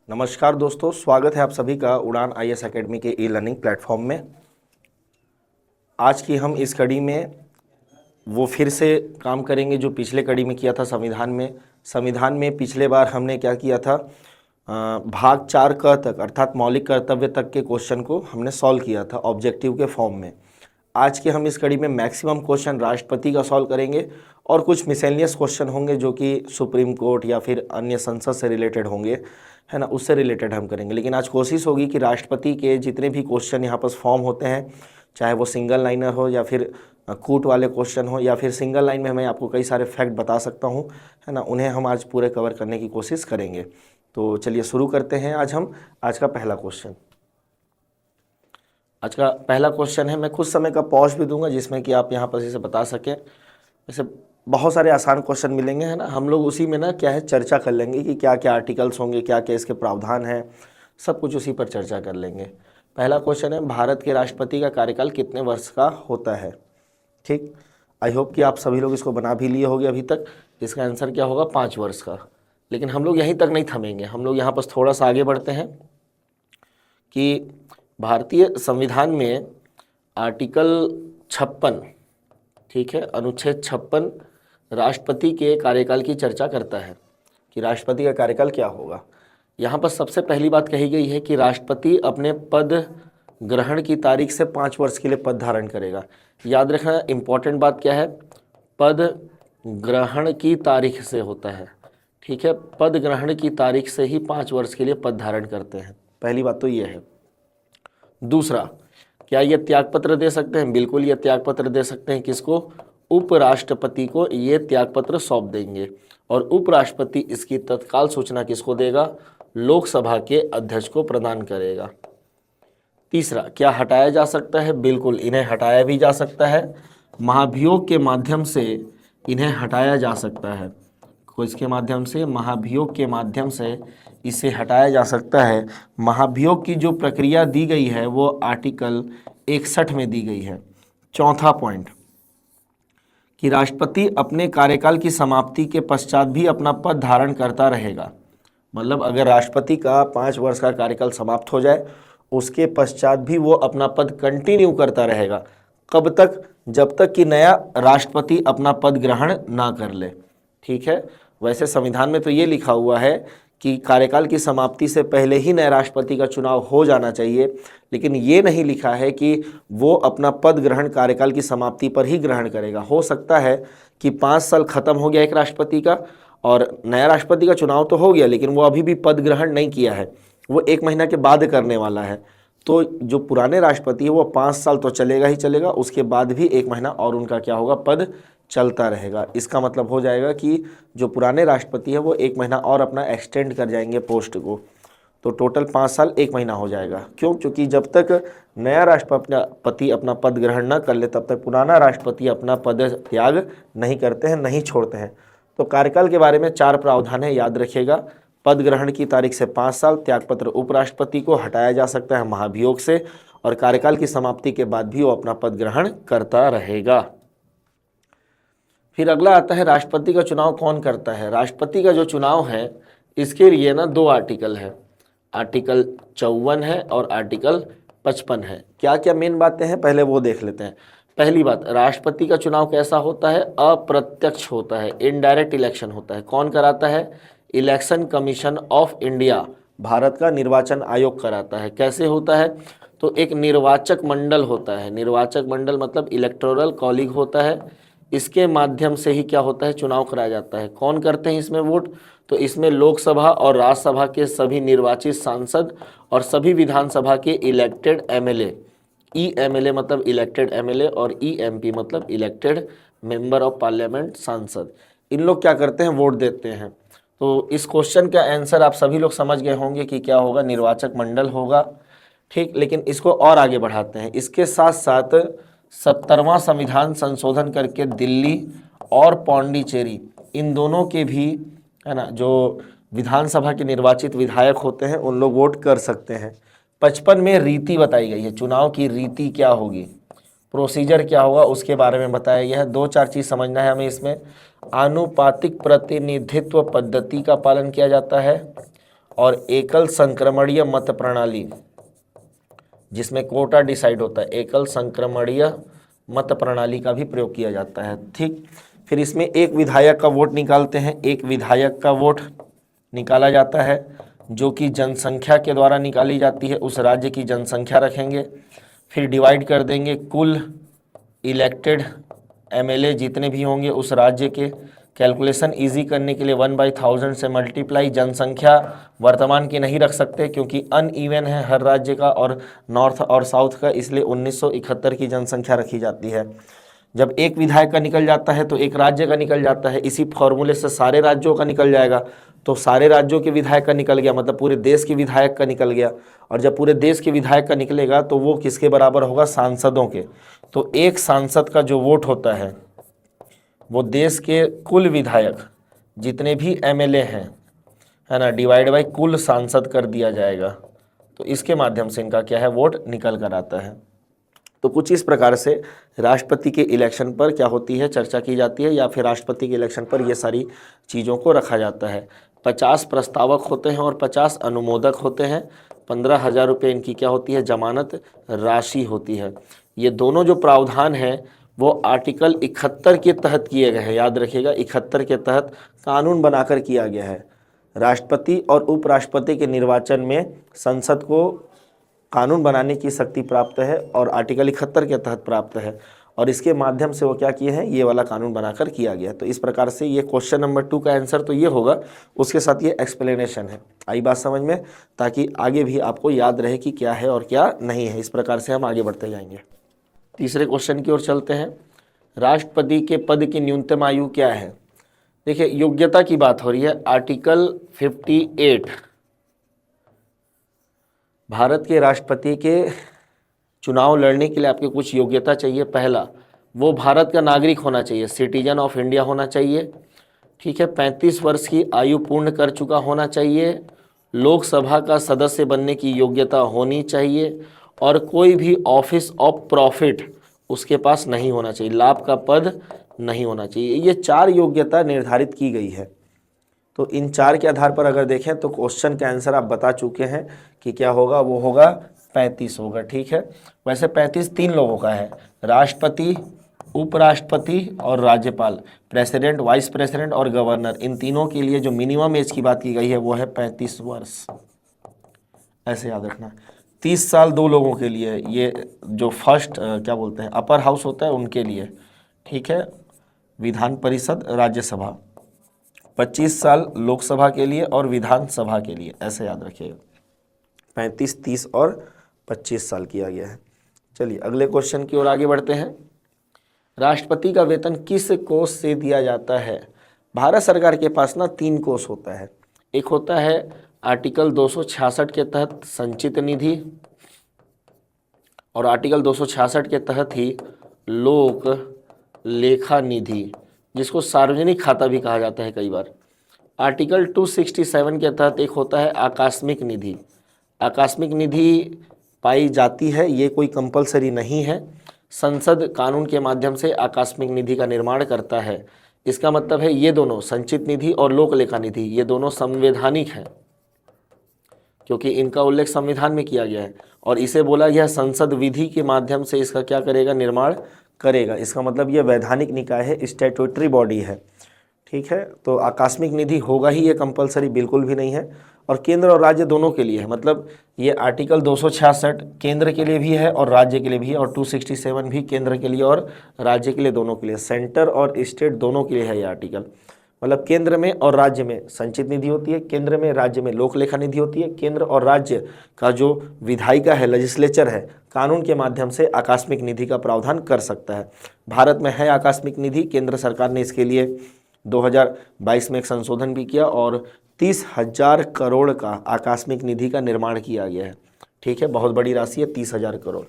नमस्कार दोस्तों, स्वागत है आप सभी का उड़ान आईएएस एकेडमी के ई लर्निंग प्लेटफॉर्म में। आज की हम इस कड़ी में वो फिर से काम करेंगे जो पिछले कड़ी में किया था संविधान में पिछले बार हमने क्या किया था, भाग 4 क तक अर्थात मौलिक कर्तव्य तक के क्वेश्चन को हमने सॉल्व किया था ऑब्जेक्टिव के फॉर्म में। आज के हम इस कड़ी में मैक्सिमम क्वेश्चन राष्ट्रपति का सॉल्व करेंगे और कुछ मिसेलियस क्वेश्चन होंगे जो कि सुप्रीम कोर्ट या फिर अन्य संसद से रिलेटेड होंगे, है ना, उससे रिलेटेड हम करेंगे। लेकिन आज कोशिश होगी कि राष्ट्रपति के जितने भी क्वेश्चन यहाँ पर फॉर्म होते हैं, चाहे वो सिंगल लाइनर हो या फिर कूट वाले क्वेश्चन हो या फिर सिंगल लाइन में मैं आपको कई सारे फैक्ट बता सकता हूँ, है ना, उन्हें हम आज पूरे कवर करने की कोशिश करेंगे। तो चलिए शुरू करते हैं। आज का पहला क्वेश्चन है। मैं कुछ समय का पॉज भी दूंगा जिसमें कि आप यहाँ पर इसे बता सकें। वैसे बहुत सारे आसान क्वेश्चन मिलेंगे, है ना, हम लोग उसी में ना क्या है चर्चा कर लेंगे कि क्या क्या आर्टिकल्स होंगे, क्या क्या इसके प्रावधान हैं, सब कुछ उसी पर चर्चा कर लेंगे। पहला क्वेश्चन है, भारत के राष्ट्रपति का कार्यकाल कितने वर्ष का होता है? ठीक, आई होप कि आप सभी लोग इसको बना भी लिए होंगे अभी तक। इसका आंसर क्या होगा? 5 वर्ष का। लेकिन हम लोग यहीं तक नहीं थमेंगे, हम लोग यहाँ पर थोड़ा सा आगे बढ़ते हैं कि भारतीय संविधान में आर्टिकल 56, ठीक है, अनुच्छेद 56 राष्ट्रपति के कार्यकाल की चर्चा करता है कि राष्ट्रपति का कार्यकाल क्या होगा। यहाँ पर सबसे पहली बात कही गई है कि राष्ट्रपति अपने पद ग्रहण की तारीख से 5 वर्ष के लिए पद धारण करेगा। याद रखना, इम्पॉर्टेंट बात क्या है, पद ग्रहण की तारीख से होता है, ठीक है, पद ग्रहण की तारीख से ही 5 वर्ष के लिए पद धारण करते हैं। पहली बात तो ये है। दूसरा, क्या ये त्यागपत्र दे सकते हैं? बिल्कुल, ये त्यागपत्र दे सकते हैं। किसको? उपराष्ट्रपति को ये त्यागपत्र सौंप देंगे और उपराष्ट्रपति इसकी तत्काल सूचना किसको देगा? लोकसभा के अध्यक्ष को प्रदान करेगा। तीसरा, क्या हटाया जा सकता है? बिल्कुल, इन्हें हटाया भी जा सकता है। महाभियोग के माध्यम से इन्हें हटाया जा सकता है। किसके माध्यम से? महाभियोग के माध्यम से इसे हटाया जा सकता है। महाभियोग की जो प्रक्रिया दी गई है वो आर्टिकल 61 में दी गई है। चौथा पॉइंट कि राष्ट्रपति अपने कार्यकाल की समाप्ति के पश्चात भी अपना पद धारण करता रहेगा। मतलब अगर राष्ट्रपति का 5 वर्ष का कार्यकाल समाप्त हो जाए उसके पश्चात भी वो अपना पद कंटिन्यू करता रहेगा। कब तक? जब तक कि नया राष्ट्रपति अपना पद ग्रहण ना कर ले, ठीक है। वैसे संविधान में तो ये लिखा हुआ है कि कार्यकाल की समाप्ति से पहले ही नए राष्ट्रपति का चुनाव हो जाना चाहिए, लेकिन ये नहीं लिखा है कि वो अपना पद ग्रहण कार्यकाल की समाप्ति पर ही ग्रहण करेगा। हो सकता है कि 5 साल खत्म हो गया एक राष्ट्रपति का और नया राष्ट्रपति का चुनाव तो हो गया लेकिन वो अभी भी पद ग्रहण नहीं किया है, वो 1 महीना के बाद करने वाला है। तो जो पुराने राष्ट्रपति है वो 5 साल तो चलेगा ही चलेगा, उसके बाद भी 1 महीना और उनका क्या होगा? पद चलता रहेगा। इसका मतलब हो जाएगा कि जो पुराने राष्ट्रपति है वो 1 महीना और अपना एक्सटेंड कर जाएंगे पोस्ट को, तो टोटल 5 साल 1 महीना हो जाएगा। क्यों? क्योंकि जब तक नया राष्ट्रपति अपना पद ग्रहण न कर ले तब तक पुराना राष्ट्रपति अपना पद त्याग नहीं करते हैं, नहीं छोड़ते हैं। तो कार्यकाल के बारे में 4 प्रावधान है, याद रखिएगा। पद ग्रहण की तारीख से 5 साल, त्यागपत्र उपराष्ट्रपति को हटाया जा सकता है महाभियोग से, और कार्यकाल की समाप्ति के बाद भी वो अपना पद ग्रहण करता रहेगा। फिर अगला आता है, राष्ट्रपति का चुनाव कौन करता है? राष्ट्रपति का जो चुनाव है इसके लिए ना 2 आर्टिकल है, आर्टिकल 54 है और आर्टिकल 55 है। क्या क्या मेन बातें हैं पहले वो देख लेते हैं। पहली बात, राष्ट्रपति का चुनाव कैसा होता है? अप्रत्यक्ष होता है, इनडायरेक्ट इलेक्शन होता है। कौन कराता है? Election commission of India, Bharat का निर्वाचन आयोग कराता है। कैसे होता है? तो एक निर्वाचक मंडल होता है, निर्वाचक मंडल मतलब इलेक्टोरल कॉलिग होता है, इसके माध्यम से ही क्या होता है? चुनाव कराया जाता है। कौन करते हैं इसमें वोट? तो इसमें लोकसभा और राज्यसभा के सभी निर्वाचित सांसद और सभी विधानसभा के इलेक्टेड एमएलए, ईएमएलए मतलब इलेक्टेड एमएलए और ईएमपी मतलब इलेक्टेड मेंबर ऑफ पार्लियामेंट, सांसद, इन लोग क्या करते हैं? वोट देते हैं। तो इस क्वेश्चन का आंसर आप सभी लोग समझ गए होंगे कि क्या होगा? निर्वाचक मंडल होगा, ठीक। लेकिन इसको और आगे बढ़ाते हैं। इसके साथ साथ 70वां संविधान संशोधन करके दिल्ली और पौंडीचेरी इन दोनों के भी, है ना, जो विधानसभा के निर्वाचित विधायक होते हैं उन लोग वोट कर सकते हैं। 55 में रीति बताई गई है, चुनाव की रीति क्या होगी, प्रोसीजर क्या होगा उसके बारे में बताया गया है। 2-4 चीज़ समझना है हमें इसमें। आनुपातिक प्रतिनिधित्व पद्धति का पालन किया जाता है और एकल संक्रमणीय मत प्रणाली, जिसमें कोटा डिसाइड होता है, एकल संक्रमणीय मत प्रणाली का भी प्रयोग किया जाता है। ठीक, फिर इसमें एक विधायक का वोट निकालते हैं, एक विधायक का वोट निकाला जाता है जो कि जनसंख्या के द्वारा निकाली जाती है, उस राज्य की जनसंख्या रखेंगे, फिर डिवाइड कर देंगे कुल इलेक्टेड एमएलए जितने भी होंगे उस राज्य के। कैलकुलेशन इजी करने के लिए 1/1000 से मल्टीप्लाई, जनसंख्या वर्तमान की नहीं रख सकते क्योंकि अनइवन है हर राज्य का और नॉर्थ और साउथ का, इसलिए 1971 की जनसंख्या रखी जाती है। जब एक विधायक का निकल जाता है तो एक राज्य का निकल जाता है, इसी फॉर्मूले से सारे राज्यों का निकल जाएगा, तो सारे राज्यों के विधायक का निकल गया, मतलब पूरे देश के विधायक का निकल गया। और जब पूरे देश के विधायक का निकलेगा तो वो किसके बराबर होगा, सांसदों के। तो एक सांसद का जो वोट होता है वो देश के कुल विधायक जितने भी एमएलए हैं, है ना, डिवाइड बाई कुल सांसद कर दिया जाएगा। तो इसके माध्यम से इनका क्या है, वोट निकल कर आता है। तो कुछ इस प्रकार से राष्ट्रपति के इलेक्शन पर क्या होती है, चर्चा की जाती है, या फिर राष्ट्रपति के इलेक्शन पर ये सारी चीज़ों को रखा जाता है। 50 प्रस्तावक होते हैं और 50 अनुमोदक होते हैं। 15,000 रुपये इनकी क्या होती है, जमानत राशि होती है। ये दोनों जो प्रावधान हैं वो आर्टिकल 71 के तहत किए गए हैं, याद रखिएगा, 71 के तहत कानून बनाकर किया गया है। राष्ट्रपति और उपराष्ट्रपति के निर्वाचन में संसद को कानून बनाने की शक्ति प्राप्त है और आर्टिकल 71 के तहत प्राप्त है, और इसके माध्यम से वो क्या किए हैं, ये वाला कानून बनाकर किया गया। तो इस प्रकार से ये क्वेश्चन नंबर 2 का आंसर तो ये होगा, उसके साथ ये एक्सप्लेनेशन है। आई बात समझ में, ताकि आगे भी आपको याद रहे कि क्या है और क्या नहीं है। इस प्रकार से हम आगे बढ़ते जाएंगे। तीसरे क्वेश्चन की ओर चलते हैं। राष्ट्रपति के पद की न्यूनतम आयु क्या है? देखिए, योग्यता की बात हो रही है। आर्टिकल 58, भारत के राष्ट्रपति के चुनाव लड़ने के लिए आपकी कुछ योग्यता चाहिए। पहला, वो भारत का नागरिक होना चाहिए, सिटीजन ऑफ इंडिया होना चाहिए। ठीक है, 35 वर्ष की आयु पूर्ण कर चुका होना चाहिए, लोकसभा का सदस्य बनने की योग्यता होनी चाहिए, और कोई भी ऑफिस ऑफ प्रॉफिट उसके पास नहीं होना चाहिए, लाभ का पद नहीं होना चाहिए। ये 4 योग्यता निर्धारित की गई है। तो इन 4 के आधार पर अगर देखें तो क्वेश्चन का आंसर आप बता चुके हैं कि क्या होगा, वो होगा 35 होगा। ठीक है, वैसे 35 3 लोगों का है, राष्ट्रपति, उपराष्ट्रपति और राज्यपाल, प्रेसिडेंट, वाइस प्रेसिडेंट और गवर्नर। इन तीनों के लिए जो मिनिमम एज की बात की गई है वो है 35 वर्ष, ऐसे याद रखना। 30 साल 2 लोगों के लिए, ये जो फर्स्ट क्या बोलते हैं अपर हाउस होता है उनके लिए। ठीक है, विधान परिषद, राज्यसभा। 25 साल लोकसभा के लिए और विधानसभा के लिए, ऐसे याद रखिएगा। 35, 30 और 25 साल किया गया है। चलिए अगले क्वेश्चन की ओर आगे बढ़ते हैं। राष्ट्रपति का वेतन किस कोष से दिया जाता है? भारत सरकार के पास ना 3 कोष होता है। एक होता है आर्टिकल 266 के तहत संचित निधि, और आर्टिकल 266 के तहत ही लोक लेखा निधि, जिसको सार्वजनिक खाता भी कहा जाता है कई बार। आर्टिकल 267 के तहत एक होता है आकस्मिक निधि। आकस्मिक निधि पाई जाती है, ये कोई कंपलसरी नहीं है। संसद कानून के माध्यम से आकस्मिक निधि का निर्माण करता है। इसका मतलब है ये दोनों, संचित निधि और लोक लेखा निधि, ये दोनों संवैधानिक हैं क्योंकि इनका उल्लेख संविधान में किया गया है, और इसे बोला गया संसद विधि के माध्यम से इसका क्या करेगा, निर्माण करेगा। इसका मतलब ये वैधानिक निकाय है, स्टैट्यूटरी बॉडी है। ठीक है, तो आकस्मिक निधि होगा ही, ये कंपलसरी बिल्कुल भी नहीं है, और केंद्र और राज्य दोनों के लिए है। मतलब ये आर्टिकल 266 केंद्र के लिए भी है और राज्य के लिए भी है, और 267 भी केंद्र के लिए और राज्य के लिए, दोनों के लिए, सेंटर और स्टेट दोनों के लिए है ये आर्टिकल। मतलब केंद्र में और राज्य में संचित निधि होती है, केंद्र में राज्य में लोक लेखा निधि होती है। केंद्र और राज्य का जो विधायिका है, लेजिस्लेचर है, कानून के माध्यम से आकस्मिक निधि का प्रावधान कर सकता है। भारत में है आकस्मिक निधि, केंद्र सरकार ने इसके लिए 2022 में एक संशोधन भी किया और 30,000 करोड़ का आकस्मिक निधि का निर्माण किया गया है। ठीक है, बहुत बड़ी राशि है 30,000 करोड़।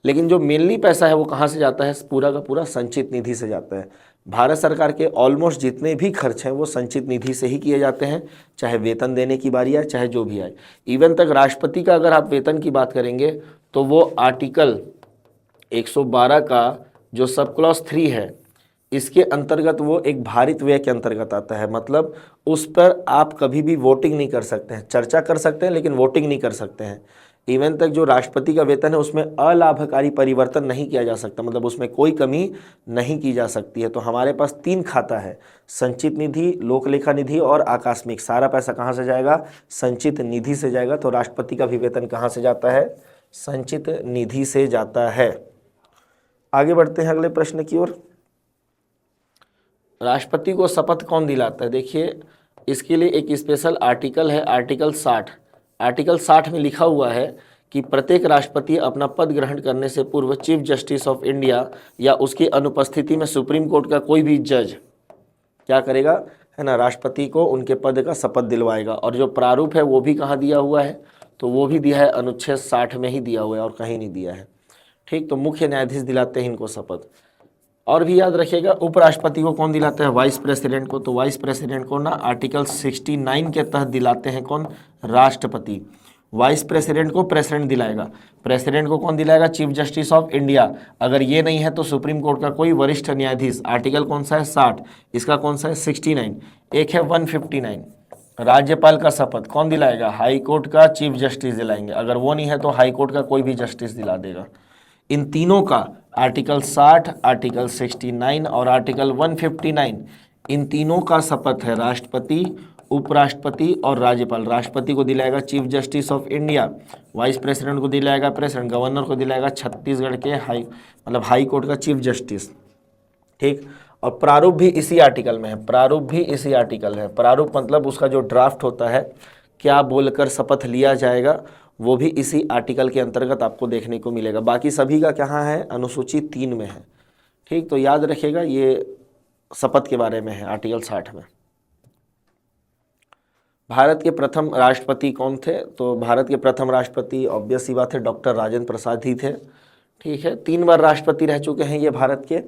लेकिन जो मेनली पैसा है वो कहाँ से जाता है? पूरा का पूरा संचित निधि से जाता है। भारत सरकार के ऑलमोस्ट जितने भी खर्च हैं वो संचित निधि से ही किए जाते हैं, चाहे वेतन देने की बारी आए, चाहे जो भी आए। इवन तक राष्ट्रपति का अगर आप वेतन की बात करेंगे तो वो आर्टिकल 112 का जो सब क्लॉज 3 है, इसके अंतर्गत वो एक भारित व्यय के अंतर्गत आता है, मतलब उस पर आप कभी भी वोटिंग नहीं कर सकते हैं, चर्चा कर सकते हैं लेकिन वोटिंग नहीं कर सकते हैं। इवन तक जो राष्ट्रपति का वेतन है उसमें अलाभकारी परिवर्तन नहीं किया जा सकता, मतलब उसमें कोई कमी नहीं की जा सकती है। तो हमारे पास 3 खाता है, संचित निधि, लोकलेखा निधि और आकस्मिक। सारा पैसा कहाँ से जाएगा? संचित निधि से जाएगा। तो राष्ट्रपति का भी वेतन कहाँ से जाता है? संचित निधि से जाता है। आगे बढ़ते हैं अगले प्रश्न की ओर। राष्ट्रपति को शपथ कौन दिलाता है? देखिए, इसके लिए एक स्पेशल आर्टिकल है, आर्टिकल 60। आर्टिकल 60 में लिखा हुआ है कि प्रत्येक राष्ट्रपति अपना पद ग्रहण करने से पूर्व चीफ जस्टिस ऑफ इंडिया या उसकी अनुपस्थिति में सुप्रीम कोर्ट का कोई भी जज क्या करेगा, है ना, राष्ट्रपति को उनके पद का शपथ दिलवाएगा। और जो प्रारूप है वो भी कहाँ दिया हुआ है? तो वो भी दिया है अनुच्छेद 60 में ही दिया हुआ है और कहीं नहीं दिया है। ठीक, तो मुख्य न्यायाधीश दिलाते हैं इनको शपथ। और भी याद रखिएगा, उपराष्ट्रपति को कौन दिलाता है? वाइस प्रेसिडेंट को। तो वाइस प्रेसिडेंट को ना आर्टिकल 69 के तहत दिलाते हैं कौन? राष्ट्रपति। वाइस प्रेसिडेंट को प्रेसिडेंट दिलाएगा। प्रेसिडेंट को कौन दिलाएगा? Chief justice of India. अगर ये नहीं है तो सुप्रीम कोर्ट का कोई वरिष्ठ न्यायाधीश। आर्टिकल कौन सा है? 60। इसका कौन सा है? 69। एक है 159। राज्यपाल का शपथ कौन दिलाएगा? हाई कोर्ट का चीफ जस्टिस दिलाएंगे। अगर वो नहीं है तो हाई कोर्ट का कोई भी जस्टिस दिला देगा। इन तीनों का आर्टिकल 60, आर्टिकल 69 और आर्टिकल 159, इन तीनों का शपथ है राष्ट्रपति, उपराष्ट्रपति और राज्यपाल। राष्ट्रपति को दिलाएगा chief justice of India, vice president को दिलाएगा प्रेसिडेंट, गवर्नर को दिलाएगा छत्तीसगढ़ के हाई कोर्ट का चीफ जस्टिस। ठीक, और प्रारूप भी इसी आर्टिकल में है। प्रारूप भी इसी आर्टिकल में है। प्रारूप मतलब उसका जो ड्राफ्ट होता है, क्या बोलकर शपथ लिया जाएगा, वो भी इसी आर्टिकल के अंतर्गत आपको देखने को मिलेगा। बाकी सभी का कहाँ है? अनुसूची 3 में है। ठीक, तो याद रखिएगा ये शपथ के बारे में है आर्टिकल 60 में। भारत के प्रथम राष्ट्रपति कौन थे? तो भारत के प्रथम राष्ट्रपति ऑब्वियस सी बात है डॉक्टर राजेंद्र प्रसाद ही थे। ठीक है, 3 बार राष्ट्रपति रह चुके हैं ये भारत के।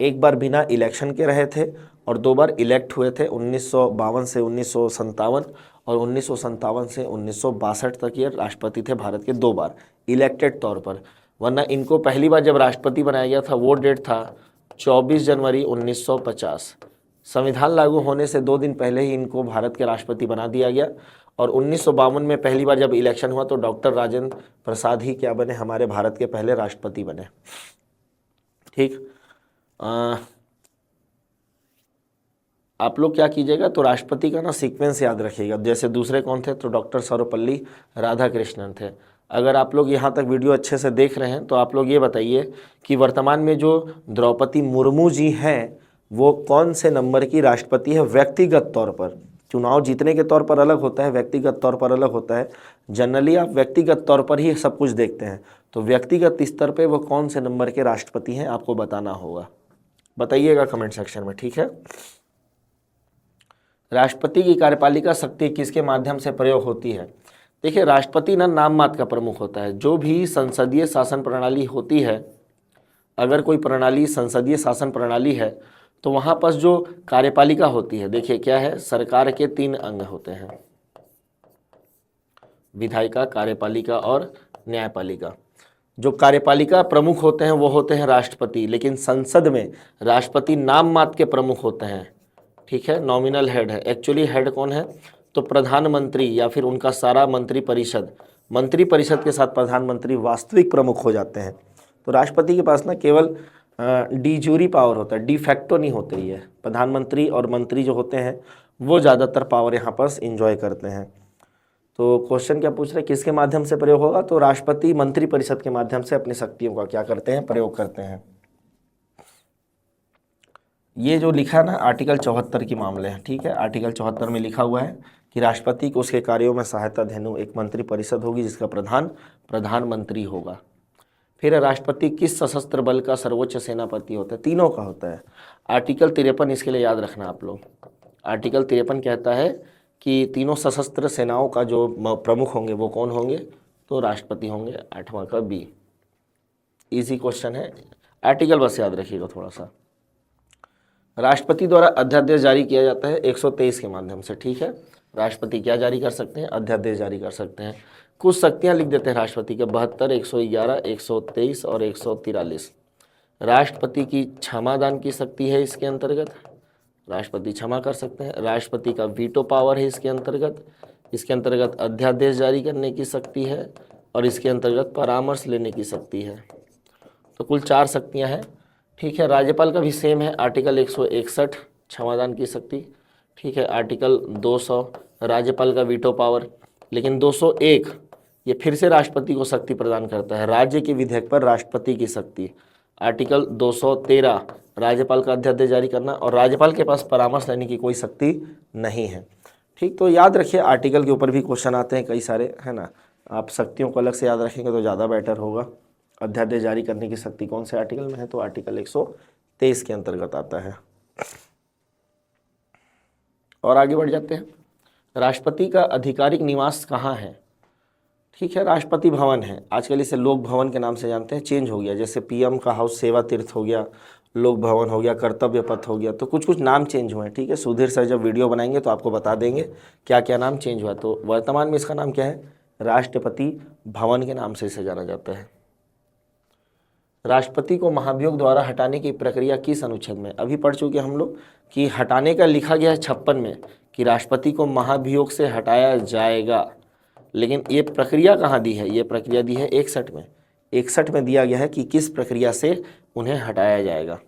एक बार बिना इलेक्शन के रहे थे और 2 बार इलेक्ट हुए थे, 1952 से 1957 और 1957 से 1962 तक ये राष्ट्रपति थे भारत के 2 बार इलेक्टेड तौर पर। वरना इनको पहली बार जब राष्ट्रपति बनाया गया था वो डेट था 24 जनवरी 1950। संविधान लागू होने से 2 दिन पहले ही इनको भारत के राष्ट्रपति बना दिया गया। और 1952 में पहली बार जब इलेक्शन हुआ तो डॉक्टर राजेंद्र प्रसाद ही क्या बने? हमारे भारत के पहले राष्ट्रपति बने। ठीक, आप लोग क्या कीजिएगा, तो राष्ट्रपति का ना सीक्वेंस याद रखिएगा। जैसे दूसरे कौन थे? तो डॉक्टर सर्वपल्ली राधाकृष्णन थे। अगर आप लोग यहाँ तक वीडियो अच्छे से देख रहे हैं तो आप लोग ये बताइए कि वर्तमान में जो द्रौपदी मुर्मू जी हैं वो कौन से नंबर की राष्ट्रपति है व्यक्तिगत तौर पर? चुनाव जीतने के तौर पर अलग होता है, व्यक्तिगत तौर पर अलग होता है। जनरली आप व्यक्तिगत तौर पर ही सब कुछ देखते हैं, तो व्यक्तिगत स्तर पे वो कौन से नंबर के राष्ट्रपति हैं आपको बताना होगा। बताइएगा कमेंट सेक्शन में। ठीक है, राष्ट्रपति की कार्यपालिका शक्ति किसके माध्यम से प्रयोग होती है? देखिए, राष्ट्रपति ना नाम मात्र का प्रमुख होता है। जो भी संसदीय शासन प्रणाली होती है, अगर कोई प्रणाली संसदीय शासन प्रणाली है तो वहाँ पर जो कार्यपालिका होती है, देखिए क्या है, सरकार के 3 अंग होते हैं, विधायिका, कार्यपालिका और न्यायपालिका। जो कार्यपालिका प्रमुख होते हैं वो होते हैं राष्ट्रपति, लेकिन संसद में राष्ट्रपति नाम मात्र के प्रमुख होते हैं। ठीक है, नॉमिनल हेड है। एक्चुअली हेड कौन है? तो प्रधानमंत्री या फिर उनका सारा मंत्रिपरिषद। मंत्रिपरिषद के साथ प्रधानमंत्री वास्तविक प्रमुख हो जाते हैं। तो राष्ट्रपति के पास ना केवल डी जूरी पावर होता है, डी फैक्टो नहीं होते ही है। प्रधानमंत्री और मंत्री जो होते हैं वो ज़्यादातर पावर यहाँ पर इंजॉय करते हैं। तो क्वेश्चन क्या पूछ रहे हैं, किसके माध्यम से प्रयोग होगा? तो राष्ट्रपति मंत्रिपरिषद के माध्यम से अपनी शक्तियों का क्या करते हैं? प्रयोग करते हैं। ये जो लिखा है ना आर्टिकल 74 के मामले हैं। ठीक है, आर्टिकल 74 में लिखा हुआ है कि राष्ट्रपति को उसके कार्यों में सहायता देने एक मंत्रिपरिषद होगी जिसका प्रधान प्रधानमंत्री होगा। फिर राष्ट्रपति किस सशस्त्र बल का सर्वोच्च सेनापति होता है? तीनों का होता है। आर्टिकल 53 इसके लिए याद रखना आप लोग। आर्टिकल 53 कहता है कि तीनों सशस्त्र सेनाओं का जो प्रमुख होंगे वो कौन होंगे? तो राष्ट्रपति होंगे। 8वां का बी, इजी क्वेश्चन है, आर्टिकल बस याद रखिएगा थोड़ा सा। राष्ट्रपति द्वारा अध्यादेश जारी किया जाता है 123 के माध्यम से। ठीक है, राष्ट्रपति क्या जारी कर सकते हैं? अध्यादेश जारी कर सकते हैं। कुछ शक्तियां लिख देते हैं राष्ट्रपति के 72, 111, 123 और 143। राष्ट्रपति की क्षमादान की शक्ति है इसके अंतर्गत, राष्ट्रपति क्षमा कर सकते हैं। राष्ट्रपति का वीटो पावर है इसके अंतर्गत अध्यादेश जारी करने की शक्ति है और इसके अंतर्गत परामर्श लेने की शक्ति है। तो कुल 4 शक्तियां हैं। ठीक है, राज्यपाल का भी सेम है, आर्टिकल 161 क्षमादान की शक्ति। ठीक है, आर्टिकल 200 राज्यपाल का वीटो पावर, लेकिन 201 ये फिर से राष्ट्रपति को शक्ति प्रदान करता है, राज्य के विधेयक पर राष्ट्रपति की शक्ति। आर्टिकल 213 राज्यपाल का अध्यादेश जारी करना, और राज्यपाल के पास परामर्श लेने की कोई शक्ति नहीं है। ठीक, तो याद रखिए आर्टिकल के ऊपर भी क्वेश्चन आते हैं कई सारे, है ना। आप शक्तियों को अलग से याद रखेंगे तो ज़्यादा बेटर होगा। अध्यादेश जारी करने की शक्ति कौन से आर्टिकल में है, तो आर्टिकल 123 के अंतर्गत आता है। और आगे बढ़ जाते हैं। राष्ट्रपति का आधिकारिक निवास कहाँ है? ठीक है, राष्ट्रपति भवन है। आजकल इसे लोक भवन के नाम से जानते हैं, चेंज हो गया। जैसे पीएम का हाउस सेवा तीर्थ हो गया, लोक भवन हो गया, कर्तव्य पथ हो गया, तो कुछ कुछ नाम चेंज हुए हैं। ठीक है, सुधीर सर जब वीडियो बनाएंगे तो आपको बता देंगे क्या क्या नाम चेंज हुआ। तो वर्तमान में इसका नाम क्या है? राष्ट्रपति भवन के नाम से इसे जाना जाता है। राष्ट्रपति को महाभियोग द्वारा हटाने की प्रक्रिया किस अनुच्छेद में? अभी पढ़ चुके हम लोग कि हटाने का लिखा गया है 56 में कि राष्ट्रपति को महाभियोग से हटाया जाएगा, लेकिन ये प्रक्रिया कहाँ दी है? ये प्रक्रिया दी है 61 में। 61 में दिया गया है कि किस प्रक्रिया से उन्हें हटाया जाएगा।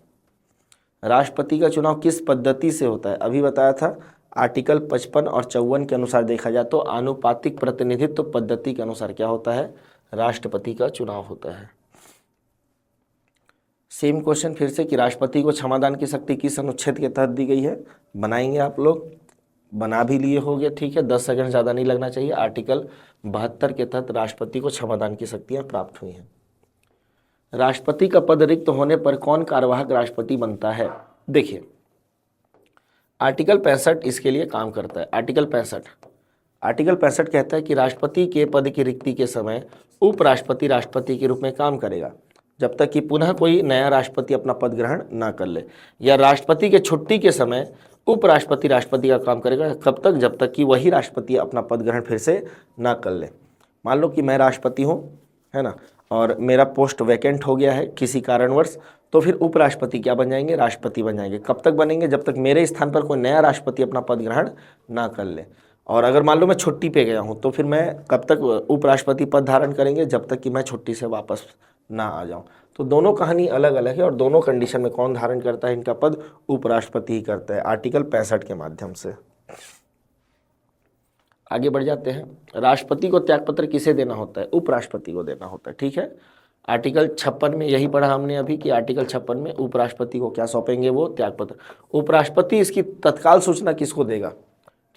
राष्ट्रपति का चुनाव किस पद्धति से होता है? अभी बताया था आर्टिकल 55 और 54 के अनुसार देखा जाए तो आनुपातिक प्रतिनिधित्व पद्धति के अनुसार क्या होता है? राष्ट्रपति का चुनाव होता है। सेम क्वेश्चन फिर से कि राष्ट्रपति को क्षमादान की शक्ति किस अनुच्छेद के तहत दी गई है? बनाएंगे आप लोग, बना भी लिए होंगे। ठीक है, 10 सेकंड ज़्यादा नहीं लगना चाहिए। आर्टिकल 72 के तहत राष्ट्रपति को क्षमादान की शक्तियाँ प्राप्त हुई हैं। राष्ट्रपति का पद रिक्त होने पर कौन कार्यवाहक राष्ट्रपति बनता है? देखिए, आर्टिकल 65 इसके लिए काम करता है। आर्टिकल 65 कहता है कि राष्ट्रपति के पद की रिक्ति के समय उपराष्ट्रपति राष्ट्रपति के रूप में काम करेगा जब तक कि पुनः कोई नया राष्ट्रपति अपना पद ग्रहण ना कर ले, या राष्ट्रपति के छुट्टी के समय उपराष्ट्रपति राष्ट्रपति का काम करेगा। कब तक? जब तक कि वही राष्ट्रपति अपना पद ग्रहण फिर से ना कर ले। मान लो कि मैं राष्ट्रपति हूँ, है ना, और मेरा पोस्ट वैकेंट हो गया है किसी कारणवश, तो फिर उपराष्ट्रपति क्या बन जाएंगे? राष्ट्रपति बन जाएंगे। कब तक बनेंगे? जब तक मेरे स्थान पर कोई नया राष्ट्रपति अपना पद ग्रहण ना कर ले। और अगर मान लो मैं छुट्टी पे गया हूँ तो फिर मैं कब तक उपराष्ट्रपति पद धारण करेंगे? जब तक कि मैं छुट्टी से वापस ना आ जाऊं। तो दोनों कहानी अलग अलग है और दोनों कंडीशन में कौन धारण करता है इनका पद? उपराष्ट्रपति ही करता है, आर्टिकल 65 के माध्यम से। आगे बढ़ जाते हैं। राष्ट्रपति को त्यागपत्र किसे देना होता है? उपराष्ट्रपति को देना होता है। ठीक है, आर्टिकल 56 में यही पढ़ा हमने अभी कि आर्टिकल 56 में उपराष्ट्रपति को क्या सौंपेंगे? वो त्यागपत्र। उपराष्ट्रपति इसकी तत्काल सूचना किसको देगा?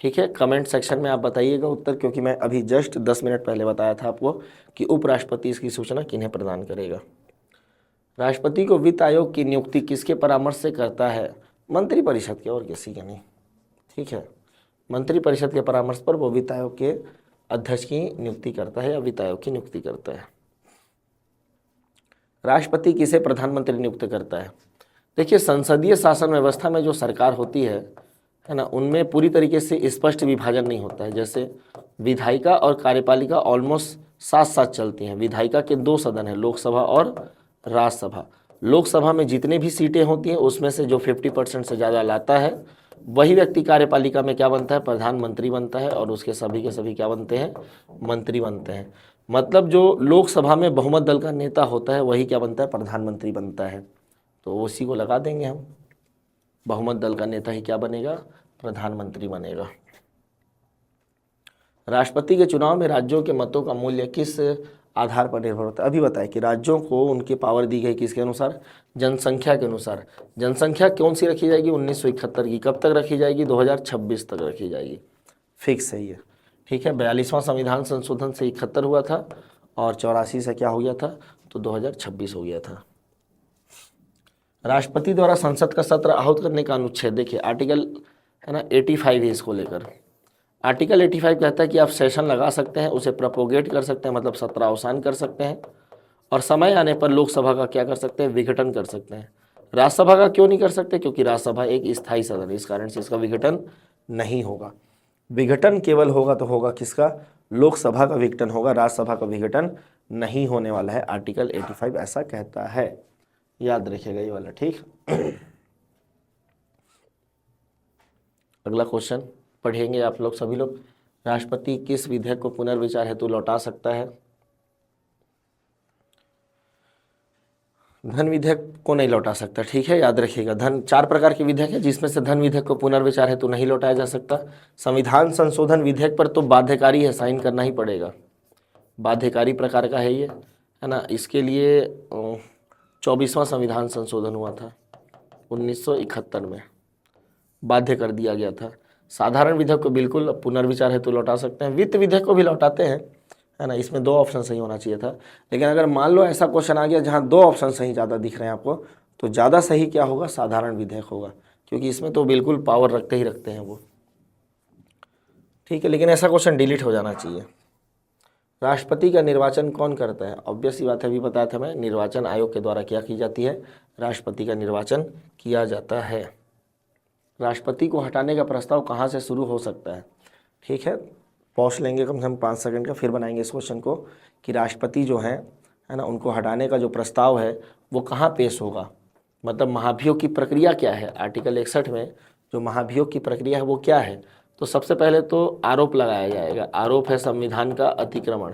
ठीक है, कमेंट सेक्शन में आप बताइएगा उत्तर, क्योंकि मैं अभी जस्ट 10 मिनट पहले बताया था आपको कि उपराष्ट्रपति इसकी सूचना किन्हें प्रदान करेगा। राष्ट्रपति को वित्त आयोग की नियुक्ति किसके परामर्श से करता है? मंत्रिपरिषद के, और किसी के नहीं। ठीक है, मंत्रिपरिषद के परामर्श पर वो वित्त आयोग के अध्यक्ष की नियुक्ति करता है या वित्त आयोग की नियुक्ति करता है। राष्ट्रपति किसे प्रधानमंत्री नियुक्त करता है? देखिए, संसदीय शासन व्यवस्था में जो सरकार होती है ना, उनमें पूरी तरीके से स्पष्ट विभाजन नहीं होता है। जैसे विधायिका और कार्यपालिका ऑलमोस्ट साथ साथ चलती हैं। विधायिका के 2 सदन हैं, लोकसभा और राज्यसभा। लोकसभा में जितने भी सीटें होती हैं उसमें से जो 50% से ज़्यादा लाता है वही व्यक्ति कार्यपालिका में क्या बनता है? प्रधानमंत्री बनता है, और उसके सभी के सभी क्या बनते हैं? मंत्री बनते हैं। मतलब जो लोकसभा में बहुमत दल का नेता होता है वही क्या बनता है? प्रधानमंत्री बनता है। तो उसी को लगा देंगे हम, बहुमत दल का नेता ही क्या बनेगा? प्रधानमंत्री बनेगा। राष्ट्रपति के चुनाव में राज्यों के मतों का मूल्य किस आधार पर निर्भर होता है? अभी बताएं कि राज्यों को उनकी पावर दी गई किसके अनुसार? जनसंख्या के अनुसार। जनसंख्या कौन सी रखी जाएगी? 1971 की। कब तक रखी जाएगी? 2026 तक रखी जाएगी। फिक्स है ये। ठीक है, 42वां संविधान संशोधन से 71 हुआ था और 84 से क्या हो गया था? तो 2026 हो गया था। राष्ट्रपति द्वारा संसद का सत्र आहूत करने का अनुच्छेद, देखिए आर्टिकल है ना 85 है इसको लेकर। आर्टिकल 85 कहता है कि आप सेशन लगा सकते हैं, उसे प्रोपोगेट कर सकते हैं, मतलब सत्र अवसान कर सकते हैं, और समय आने पर लोकसभा का क्या कर सकते हैं? विघटन कर सकते हैं। राज्यसभा का क्यों नहीं कर सकते? क्योंकि राज्यसभा एक स्थायी सदन है, इस कारण से इसका विघटन नहीं होगा। विघटन केवल होगा तो होगा किसका? लोकसभा का विघटन होगा, राज्यसभा का विघटन नहीं होने वाला है। आर्टिकल 85 ऐसा कहता है। याद रखिएगा ये वाला, ठीक। अगला क्वेश्चन पढ़ेंगे आप लोग सभी लोग। राष्ट्रपति किस विधेयक को पुनर्विचार हेतु लौटा सकता है? धन विधेयक को नहीं लौटा सकता, ठीक है, याद रखिएगा। धन 4 प्रकार के विधेयक है जिसमें से धन विधेयक को पुनर्विचार हेतु नहीं लौटाया जा सकता। संविधान संशोधन विधेयक पर तो बाध्यकारी है, साइन करना ही पड़ेगा, बाध्यकारी प्रकार का है ये, है ना। इसके लिए 24वां संविधान संशोधन हुआ था 1971 में, बाध्य कर दिया गया था। साधारण विधेयक को बिल्कुल पुनर्विचार हेतु लौटा सकते हैं, वित्त विधेयक को भी लौटाते हैं, है ना। इसमें 2 ऑप्शन सही होना चाहिए था, लेकिन अगर मान लो ऐसा क्वेश्चन आ गया जहाँ 2 ऑप्शन सही ज़्यादा दिख रहे हैं आपको, तो ज़्यादा सही क्या होगा? साधारण विधेयक होगा, क्योंकि इसमें तो बिल्कुल पावर रखते ही रखते हैं वो, ठीक है। लेकिन ऐसा क्वेश्चन डिलीट हो जाना चाहिए। राष्ट्रपति का निर्वाचन कौन करता है? ऑब्वियस सी बात है, अभी बताया था मैं, निर्वाचन आयोग के द्वारा क्या की जाती है? राष्ट्रपति का निर्वाचन किया जाता है। राष्ट्रपति को हटाने का प्रस्ताव कहाँ से शुरू हो सकता है? ठीक है, पॉज लेंगे कम से कम 5 सेकंड का, फिर बनाएंगे इस क्वेश्चन को कि राष्ट्रपति जो है ना, उनको हटाने का जो प्रस्ताव है वो कहाँ पेश होगा, मतलब महाभियोग की प्रक्रिया क्या है। आर्टिकल 61 में जो महाभियोग की प्रक्रिया है वो क्या है? तो सबसे पहले तो आरोप लगाया जाएगा। आरोप है संविधान का अतिक्रमण,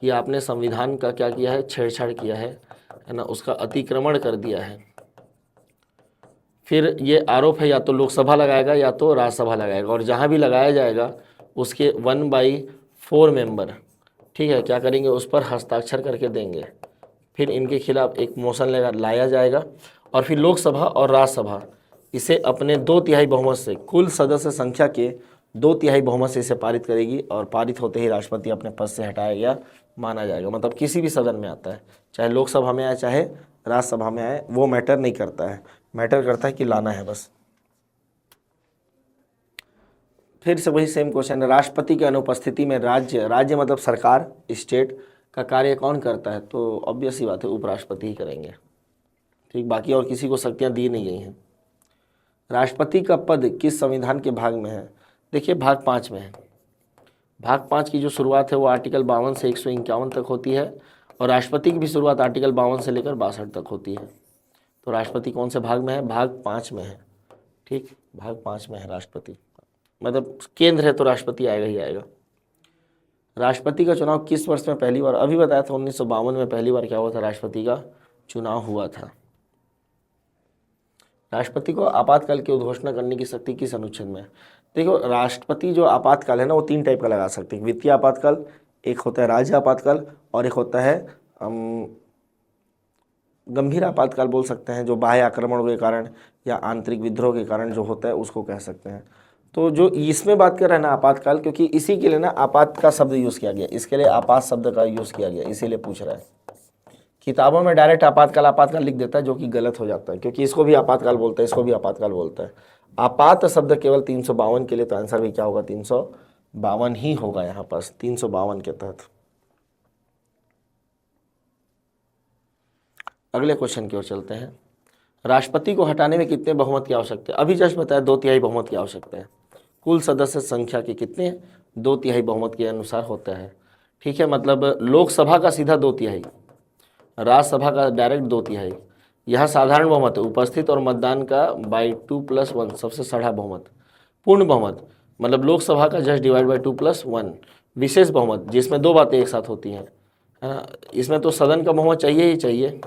कि आपने संविधान का क्या किया है? छेड़छाड़ किया है ना, उसका अतिक्रमण कर दिया है। फिर ये आरोप है या तो लोकसभा लगाएगा या तो राज्यसभा लगाएगा, और जहाँ भी लगाया जाएगा उसके 1/4 मेंबर, ठीक है, क्या करेंगे? उस पर हस्ताक्षर करके देंगे। फिर इनके खिलाफ एक मोशन लाया जाएगा, और फिर लोकसभा और राज्यसभा इसे अपने 2/3 बहुमत से, कुल सदस्य संख्या के 2/3 बहुमत से इसे पारित करेगी, और पारित होते ही राष्ट्रपति अपने पद से हटाया गया माना जाएगा। मतलब किसी भी सदन में आता है, चाहे लोकसभा में आए चाहे राज्यसभा में आए, वो मैटर नहीं करता है, मैटर करता है कि लाना है बस। फिर से वही सेम क्वेश्चन है, राष्ट्रपति की अनुपस्थिति में राज्य मतलब सरकार, स्टेट का कार्य कौन करता है? तो ऑब्वियस ही बात है, उपराष्ट्रपति ही करेंगे, ठीक। बाकी और किसी को शक्तियां दी नहीं गई हैं। राष्ट्रपति का पद किस संविधान के भाग में है? देखिए, भाग 5 में है। भाग 5 की जो शुरुआत है वो आर्टिकल 52 से 151 तक होती है, और राष्ट्रपति की भी शुरुआत आर्टिकल 52 से लेकर 62 तक होती है। तो राष्ट्रपति कौन से भाग में है? भाग 5 में है, ठीक, भाग 5 में है राष्ट्रपति, मतलब केंद्र है तो राष्ट्रपति आएगा ही आएगा। राष्ट्रपति का चुनाव किस वर्ष में पहली बार? अभी बताया था 1952 में पहली बार क्या हुआ था? राष्ट्रपति का चुनाव हुआ था। राष्ट्रपति को आपातकाल की उद्घोषणा करने की शक्ति किस अनुच्छेद में? देखो, राष्ट्रपति जो आपातकाल है ना, वो 3 टाइप का लगा सकते हैं। वित्तीय आपातकाल, एक होता है राज्य आपातकाल, और एक होता है गंभीर आपातकाल बोल सकते हैं, जो बाह्य आक्रमण के कारण या आंतरिक विद्रोह के कारण जो होता है उसको कह सकते हैं। तो जो इसमें बात कर रहे हैं ना आपातकाल, क्योंकि इसी के लिए ना आपात का शब्द यूज़ किया गया, इसके लिए आपात शब्द का यूज़ किया गया, इसीलिए पूछ रहा है। किताबों में डायरेक्ट आपातकाल लिख देता है, जो कि गलत हो जाता है, क्योंकि इसको भी आपातकाल बोलता है, इसको भी आपातकाल बोलता है। आपात शब्द केवल 352 के लिए, तो आंसर भी क्या होगा? 352 ही होगा यहाँ पास, 352 के तहत। अगले क्वेश्चन की ओर चलते हैं। राष्ट्रपति को हटाने में कितने बहुमत की आवश्यकता है? अभी जस्ट बताया 2/3 बहुमत की आवश्यकता है। कुल सदस्य संख्या के कितने? 2/3 बहुमत के अनुसार होता है, ठीक है। मतलब लोकसभा का सीधा 2/3, राज्यसभा का डायरेक्ट 2/3। यह साधारण बहुमत है, उपस्थित और मतदान का /2+1 सबसे सड़ा बहुमत। पूर्ण बहुमत मतलब लोकसभा का जस्ट डिवाइड बाई 2+1। विशेष बहुमत जिसमें 2 बातें एक साथ होती हैं, है ना। इसमें तो सदन का बहुमत चाहिए ही चाहिए,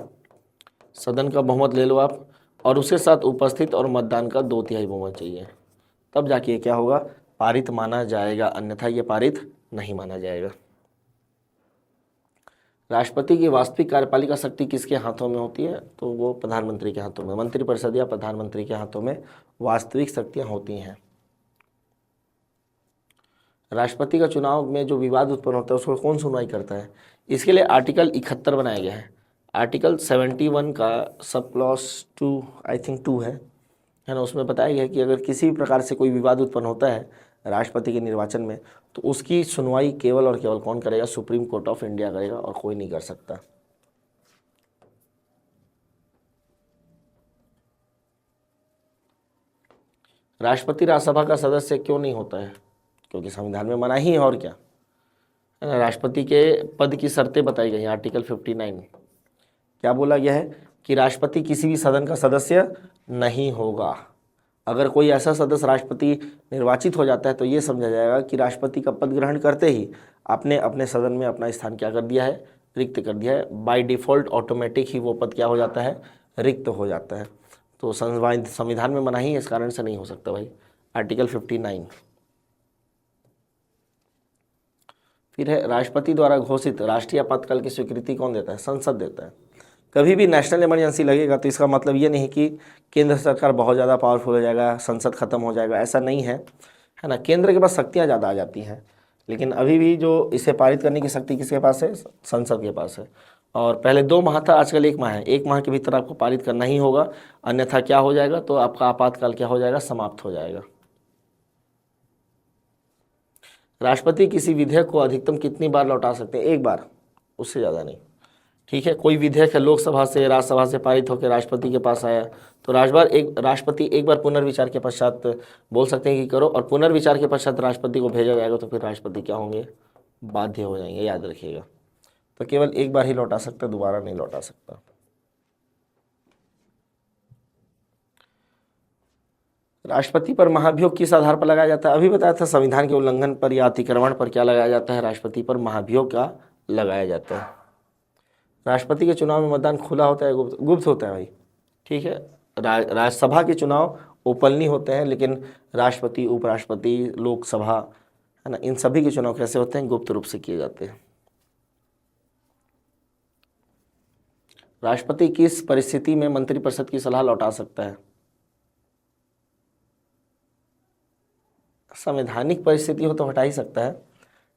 सदन का बहुमत ले लो आप, और उसके साथ उपस्थित और मतदान का 2/3 बहुमत चाहिए, तब जाके क्या होगा? पारित माना जाएगा, अन्यथा ये पारित नहीं माना जाएगा। राष्ट्रपति की वास्तविक कार्यपालिका शक्ति किसके हाथों में होती है? तो वो प्रधानमंत्री के हाथों में, मंत्रिपरिषद या प्रधानमंत्री के हाथों में वास्तविक शक्तियां होती हैं। राष्ट्रपति का चुनाव में जो विवाद उत्पन्न होता है उसको कौन सुनवाई करता है? इसके लिए आर्टिकल 71 बनाया गया है। आर्टिकल 71 का सब क्लॉज 2 आई थिंक 2 है ना, उसमें बताया गया है कि अगर किसी भी प्रकार से कोई विवाद उत्पन्न होता है राष्ट्रपति के निर्वाचन में, तो उसकी सुनवाई केवल और केवल कौन करेगा? सुप्रीम कोर्ट ऑफ इंडिया करेगा, और कोई नहीं कर सकता। राष्ट्रपति राज्यसभा का सदस्य क्यों नहीं होता है? क्योंकि संविधान में मना ही है, और क्या है ना। राष्ट्रपति के पद की शर्तें बताई गई हैं, आर्टिकल 59 क्या बोला गया है कि राष्ट्रपति किसी भी सदन का सदस्य नहीं होगा। अगर कोई ऐसा सदस्य राष्ट्रपति निर्वाचित हो जाता है तो ये समझा जाएगा कि राष्ट्रपति का पद ग्रहण करते ही आपने अपने सदन में अपना स्थान क्या कर दिया है, रिक्त कर दिया है। बाय डिफ़ॉल्ट ऑटोमेटिक ही वो पद क्या हो जाता है, रिक्त हो जाता है। तो संविधान में मनाही इस कारण से नहीं हो सकता भाई। आर्टिकल 59। फिर है राष्ट्रपति द्वारा घोषित राष्ट्रीय आपातकाल की स्वीकृति कौन देता है, संसद देता है। कभी भी नेशनल इमरजेंसी लगेगा तो इसका मतलब ये नहीं कि केंद्र सरकार बहुत ज़्यादा पावरफुल हो जाएगा, संसद खत्म हो जाएगा, ऐसा नहीं है, है ना। केंद्र के पास शक्तियाँ ज़्यादा आ जाती हैं, लेकिन अभी भी जो इसे पारित करने की शक्ति किसके पास है, संसद के पास है। और पहले 2 माह था, आजकल 1 माह है। 1 माह के भीतर आपको पारित करना ही होगा, अन्यथा क्या हो जाएगा, तो आपका आपातकाल क्या हो जाएगा, समाप्त हो जाएगा। राष्ट्रपति किसी विधेयक को अधिकतम कितनी बार लौटा सकते हैं, 1 बार, उससे ज़्यादा नहीं। ठीक है, कोई विधेयक है लोकसभा से राज्यसभा से पारित होकर राष्ट्रपति के पास आया तो राष्ट्रपति एक बार पुनर्विचार के पश्चात बोल सकते हैं कि करो, और पुनर्विचार के पश्चात राष्ट्रपति को भेजा जाएगा तो फिर राष्ट्रपति क्या होंगे, बाध्य हो जाएंगे, याद रखिएगा। तो केवल 1 बार ही लौटा सकता, दोबारा नहीं लौटा सकता। राष्ट्रपति पर महाभियोग किस आधार पर लगाया जाता है, अभी बताया था, संविधान के उल्लंघन पर या अतिक्रमण पर क्या लगाया जाता है, राष्ट्रपति पर महाभियोग का लगाया जाता है। राष्ट्रपति के चुनाव में मतदान खुला होता है, गुप्त होता है भाई। ठीक है, राज्यसभा के चुनाव ओपनली होते हैं, लेकिन राष्ट्रपति, उपराष्ट्रपति, लोकसभा, है ना, इन सभी के चुनाव कैसे होते हैं, गुप्त रूप से किए जाते हैं। राष्ट्रपति किस परिस्थिति में मंत्रिपरिषद की सलाह लौटा सकता है, संवैधानिक परिस्थिति हो तो हटा ही सकता है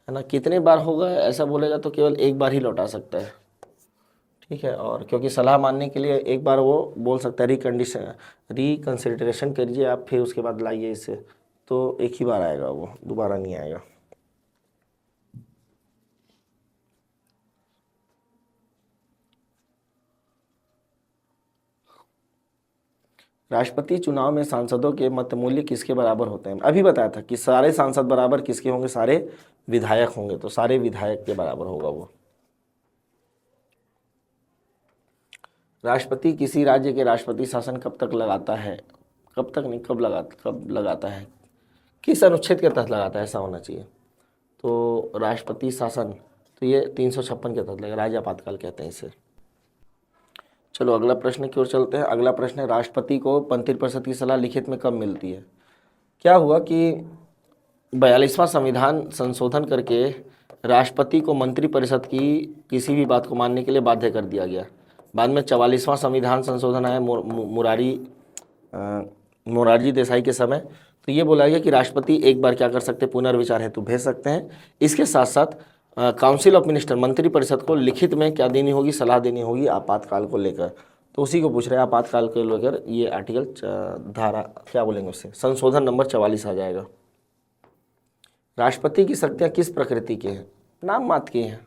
ना। कितने बार होगा ऐसा बोलेगा तो केवल 1 बार ही लौटा सकता है। ठीक है, और क्योंकि सलाह मानने के लिए 1 बार वो बोल सकता है रिकंसिडरेशन करिए आप, फिर उसके बाद लाइए इसे, तो 1 ही बार आएगा वो, दोबारा नहीं आएगा। राष्ट्रपति चुनाव में सांसदों के मत मूल्य किसके बराबर होते हैं, अभी बताया था कि सारे सांसद बराबर किसके होंगे, सारे विधायक होंगे, तो सारे विधायक के बराबर होगा वो। राष्ट्रपति किसी राज्य के राष्ट्रपति शासन कब तक लगाता है, कब तक नहीं, कब लगाता है, किस अनुच्छेद के तहत लगाता है, ऐसा होना चाहिए। तो राष्ट्रपति शासन तो ये 356 के तहत लगेगा, राज्य आपातकाल कहते हैं इसे। चलो अगला प्रश्न की ओर चलते हैं। अगला प्रश्न है, राष्ट्रपति को मंत्रिपरिषद की सलाह लिखित में कब मिलती है। क्या हुआ कि 42वां संविधान संशोधन करके राष्ट्रपति को मंत्रिपरिषद की किसी भी बात को मानने के लिए बाध्य कर दिया गया। बाद में 44वां संविधान संशोधन आया मोरारजी देसाई के समय, तो ये बोला गया कि राष्ट्रपति 1 बार क्या कर सकते, पुनर्विचार हेतु भेज सकते हैं। इसके साथ साथ काउंसिल ऑफ मिनिस्टर, मंत्रिपरिषद को लिखित में क्या देनी होगी, सलाह देनी होगी आपातकाल को लेकर। तो उसी को पूछ रहे हैं, आपातकाल को लेकर ये आर्टिकल धारा क्या बोलेंगे उससे, संशोधन नंबर 44 आ जाएगा। राष्ट्रपति की शक्तियाँ किस प्रकृति के हैं, नाम मात्र की हैं।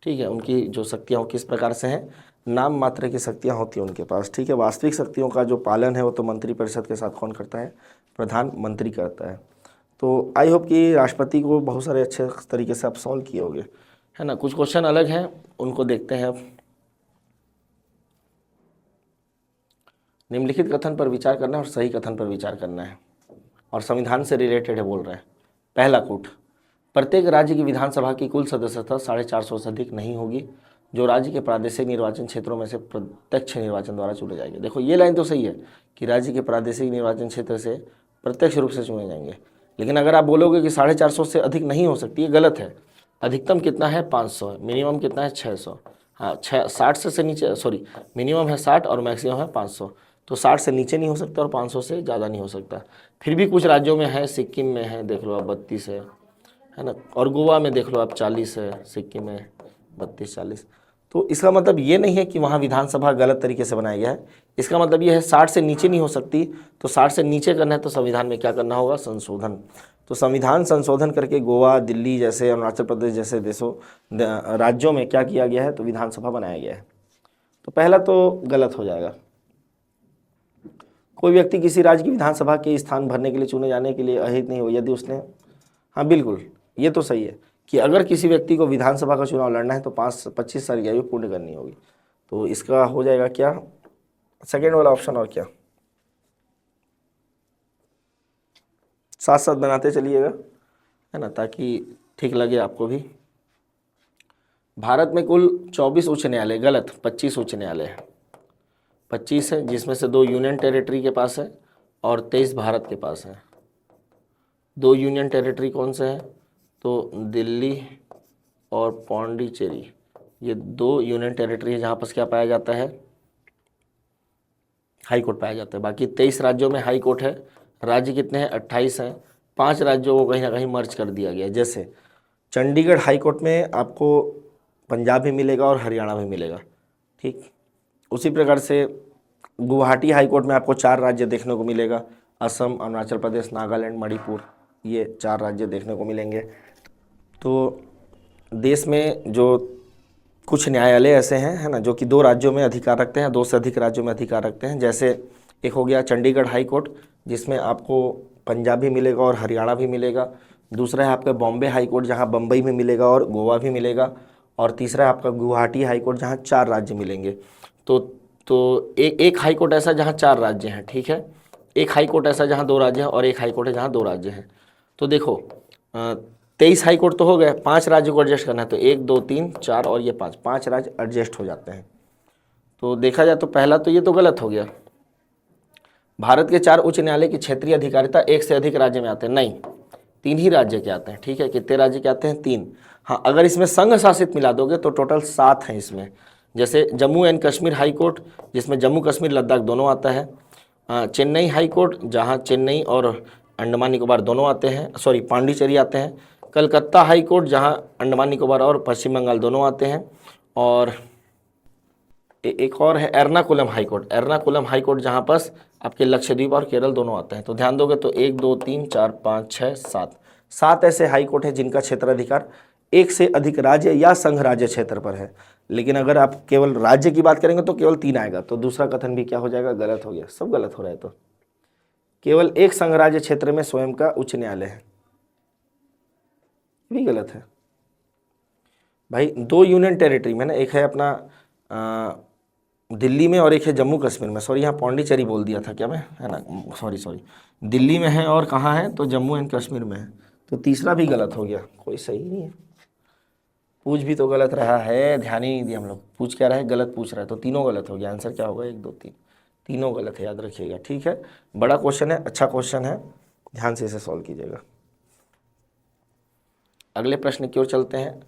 ठीक है, उनकी जो शक्तियाँ किस प्रकार से हैं, नाम मात्र की शक्तियाँ होती हैं उनके पास। ठीक है, वास्तविक शक्तियों का जो पालन है वो तो मंत्रिपरिषद के साथ कौन करता है, प्रधानमंत्री करता है। तो आई होप कि राष्ट्रपति को बहुत सारे अच्छे तरीके से आप सॉल्व किए होंगे, है ना। कुछ क्वेश्चन अलग हैं, उनको देखते हैं अब। निम्नलिखित कथन पर विचार करना है और सही कथन पर विचार करना है, और संविधान से रिलेटेड है, बोल रहे हैं। पहला कूट, प्रत्येक राज्य की विधानसभा की कुल सदस्यता 450 से अधिक नहीं होगी, जो राज्य के प्रादेशिक निर्वाचन क्षेत्रों में से प्रत्यक्ष निर्वाचन द्वारा चुने जाएंगे। देखो ये लाइन तो सही है कि राज्य के प्रादेशिक निर्वाचन क्षेत्र से प्रत्यक्ष रूप से चुने जाएंगे, लेकिन अगर आप बोलोगे कि 450 से अधिक नहीं हो सकती, ये गलत है। अधिकतम कितना है, 500 है, मिनिमम कितना है, 600। हाँ, 60 से नीचे, सॉरी, मिनिमम है 60 और मैक्सिमम है 500। तो 60 से नीचे नहीं हो सकता और 500 से ज़्यादा नहीं हो सकता। फिर भी कुछ राज्यों में है, सिक्किम में है, देख लो आप 32 है ना, और गोवा में देख लो आप 40 है, सिक्किम में 32-40। तो इसका मतलब ये नहीं है कि वहाँ विधानसभा गलत तरीके से बनाया गया है। इसका मतलब ये है 60 से नीचे नहीं हो सकती, तो 60 से नीचे करना है तो संविधान में क्या करना होगा, संशोधन। तो संविधान संशोधन करके गोवा, दिल्ली जैसे, अरुणाचल प्रदेश जैसे राज्यों में क्या किया गया है, तो विधानसभा बनाया गया है। तो पहला तो गलत हो जाएगा। कोई व्यक्ति किसी राज्य की विधानसभा के स्थान भरने के लिए चुने जाने के लिए अहित नहीं हो यदि उसने, हाँ बिल्कुल ये तो सही है कि अगर किसी व्यक्ति को विधानसभा का चुनाव लड़ना है तो 25 साल की आयु पूर्ण करनी होगी। तो इसका हो जाएगा क्या, सेकेंड वाला ऑप्शन और क्या, साथ साथ बनाते चलिएगा, है ना, ताकि ठीक लगे आपको भी। भारत में कुल 24 उच्च न्यायालय, गलत, 25 उच्च न्यायालय है। 25 है, जिसमें से 2 यूनियन टेरिटरी के पास है और 23 भारत के पास है। 2 यूनियन टेरिटरी कौन से हैं, तो दिल्ली और पौंडीचेरी, ये 2 यूनियन टेरिटरी है जहाँ पर क्या पाया जाता है, हाई कोर्ट पाया जाता है। बाकी 23 राज्यों में हाई कोर्ट है। राज्य कितने हैं, 28 हैं। 5 राज्यों को कहीं ना कहीं मर्ज कर दिया गया, जैसे चंडीगढ़ हाई कोर्ट में आपको पंजाब भी मिलेगा और हरियाणा भी मिलेगा, ठीक। उसी प्रकार से गुवाहाटी हाई कोर्ट में आपको 4 राज्य देखने को मिलेगा, असम, अरुणाचल प्रदेश, नागालैंड, मणिपुर, ये 4 राज्य देखने को मिलेंगे। तो देश में जो कुछ न्यायालय ऐसे हैं, है ना, जो कि 2 राज्यों में अधिकार रखते हैं, 2 से अधिक राज्यों में अधिकार रखते हैं। जैसे एक हो गया चंडीगढ़ हाई कोर्ट, जिसमें आपको पंजाब भी मिलेगा और हरियाणा भी मिलेगा। दूसरा है आपका बॉम्बे हाई कोर्ट, जहाँ बम्बई में मिलेगा और गोवा भी मिलेगा। और तीसरा है आपका गुवाहाटी हाई कोर्ट, जहाँ 4 राज्य मिलेंगे। तो एक हाई कोर्ट ऐसा जहाँ 4 राज्य हैं, ठीक है। एक हाई कोर्ट ऐसा जहाँ 2 राज्य हैं और एक हाई कोर्ट है जहाँ 2 राज्य हैं। तो देखो 23 हाई कोर्ट तो हो गए, 5 राज्यों को एडजस्ट करना है, तो 1 2 3 4 और ये 5 राज्य एडजस्ट हो जाते हैं। तो देखा जाए तो पहला तो ये तो गलत हो गया। भारत के 4 उच्च न्यायालय की क्षेत्रीय अधिकारिता 1 से अधिक राज्य में आते हैं, नहीं, 3 ही राज्य के आते हैं, ठीक है। कितने राज्य के आते हैं, 3। हाँ, अगर इसमें संघ शासित मिला दोगे तो टोटल 7 हैं इसमें। जैसे Jammu and Kashmir high court, जिसमें जम्मू कश्मीर लद्दाख दोनों आता है। चेन्नई हाई कोर्ट, जहाँ चेन्नई और अंडमान निकोबार दोनों आते हैं, सॉरी पांडिचेरी आते हैं। कलकत्ता हाई कोर्ट, जहाँ अंडमान निकोबार और पश्चिम बंगाल दोनों आते हैं। और एक और है Ernakulam high court, Ernakulam high court जहाँ पर आपके लक्षद्वीप और केरल दोनों आते हैं। तो ध्यान दोगे तो 1 2 3 4 5 6 7 ऐसे हाई कोर्ट है जिनका क्षेत्राधिकार 1 से अधिक राज्य या संघ राज्य क्षेत्र पर है। लेकिन अगर आप केवल राज्य की बात करेंगे तो केवल 3 आएगा। तो दूसरा कथन भी क्या हो जाएगा, गलत हो गया। सब गलत हो रहा है। तो केवल एक संघ राज्य क्षेत्र में स्वयं का उच्च न्यायालय है, भी गलत है भाई। 2 यूनियन टेरिटरी में ना, एक है अपना दिल्ली में और एक है जम्मू कश्मीर में। सॉरी, यहाँ पौंडीचेरी बोल दिया था क्या मैं, है ना, सॉरी दिल्ली में है और कहाँ है, तो जम्मू एंड कश्मीर में है। तो तीसरा भी गलत हो गया, कोई सही नहीं है। पूछ भी तो गलत रहा है, ध्यान ही नहीं दिया हम लोग। पूछ क्या रहा है, गलत पूछ रहा है, तो तीनों गलत हो गया। आंसर क्या होगा, 1 2 3, तीनों गलत है, याद रखिएगा, ठीक है। बड़ा क्वेश्चन है, अच्छा क्वेश्चन है, ध्यान से इसे सॉल्व कीजिएगा। अगले प्रश्न की ओर चलते हैं।